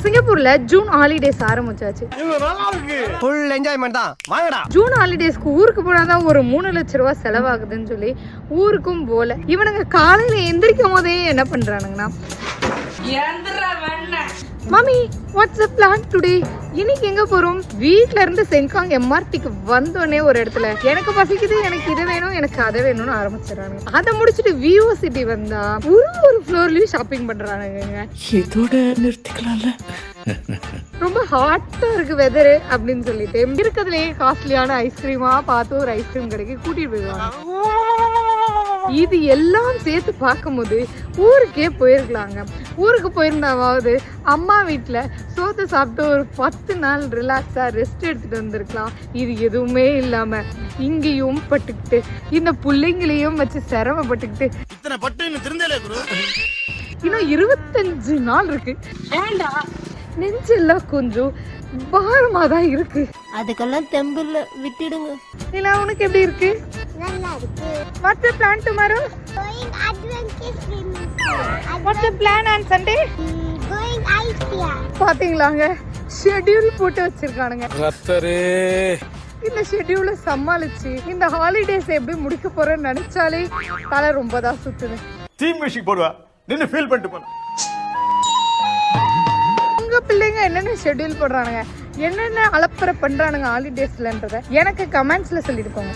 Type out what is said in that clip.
சிங்கப்பூர்ல June holidays ஆரம்பிச்சாச்சு. Full enjoyment தான். வாங்கடா. ஜூன் ஹாலிடேஸ்க்கு ஊருக்கு போனாதான் ஒரு 3 லட்சம் ரூபாய் செலவாகுதுன்னு சொல்லி ஊருக்கும் போல. இவனுங்க காலையில எந்திரிக்கும் போதே என்ன பண்றானுங்கன்னா, மாமி வாட்ஸ் த பிளான் டுடே? இன்னைக்கு எங்க போறோம்? வீட்ல இருந்து செங்காங் எம்ஆர்டிக்கு வந்தோடனே ஒரு இடத்துல எனக்கு பசிக்குது, எனக்கு இது வேணும், எனக்கு அதை வேணும்னு ஆரம்பிச்சிடறாங்க. அதை முடிச்சுட்டு விவோ சிட்டி வந்தா ஒரு ஃப்ளோர்லயும் ஷாப்பிங் பண்றானுங்க. இதோட நிறுத்திக்கலாம்ல. ரொம்ப ஹாட்டா இருக்கு வெதரு அப்படின்னு சொல்லிட்டு இருக்கிறதுலயே காஸ்ட்லியான ஐஸ்கிரீமா பார்த்து ஒரு ஐஸ்கிரீம் கடைக்கு கூட்டிட்டு போயிடுவாங்க. இது எல்லாம் சேர்த்து பார்க்கும்போது ஊருக்கே போயிருக்கலாங்க. ஊருக்கு போயிருந்தாவது அம்மா வீட்டில் சோத்தை சாப்பிட்டு ஒரு 10 நாள் ரிலாக்ஸாக ரெஸ்ட் எடுத்துகிட்டு வந்திருக்கலாம். இது எதுவுமே இல்லாமல் இங்கேயும் பட்டுக்கிட்டு இந்த பிள்ளைங்களையும் வச்சு சிரமப்பட்டுக்கிட்டு இன்னும் 25 நாள் இருக்கு. ஏண்டா நெஞ்செல்லாம் கொஞ்சம் பாரமா தான் இருக்கு. அதுக்கெல்லாம் தெம்புல விட்டுடுங்க. இல்ல உனக்கு எப்படி இருக்கு? நல்லா இருக்கு. What's the plan tomorrow? Going adventure swimming. What's the plan on Sunday? Going IKEA. பாத்தீங்களாங்க, ஷெட்யூல் போட்டு வச்சிருக்கானுங்க. ரத்தரே இந்த ஷெட்யூலை சமாளிச்சு இந்த ஹாலிடேஸ் எப்படி முடிக்க போறேன்னு நினைச்சாலே தலை ரொம்ப தான் சுத்துது. டீம் மியூசிக் போடுவா. நின்னு ஃபீல் பண்ணிட்டு போன. உங்க பிள்ளைங்க என்னென்ன ஷெட்யூல் போடுறானுங்க, என்னென்ன அலப்பறை பண்றானுங்க ஹாலிடேஸ்லன்றத எனக்கு கமெண்ட்ஸ்ல சொல்லிட்டு போங்க.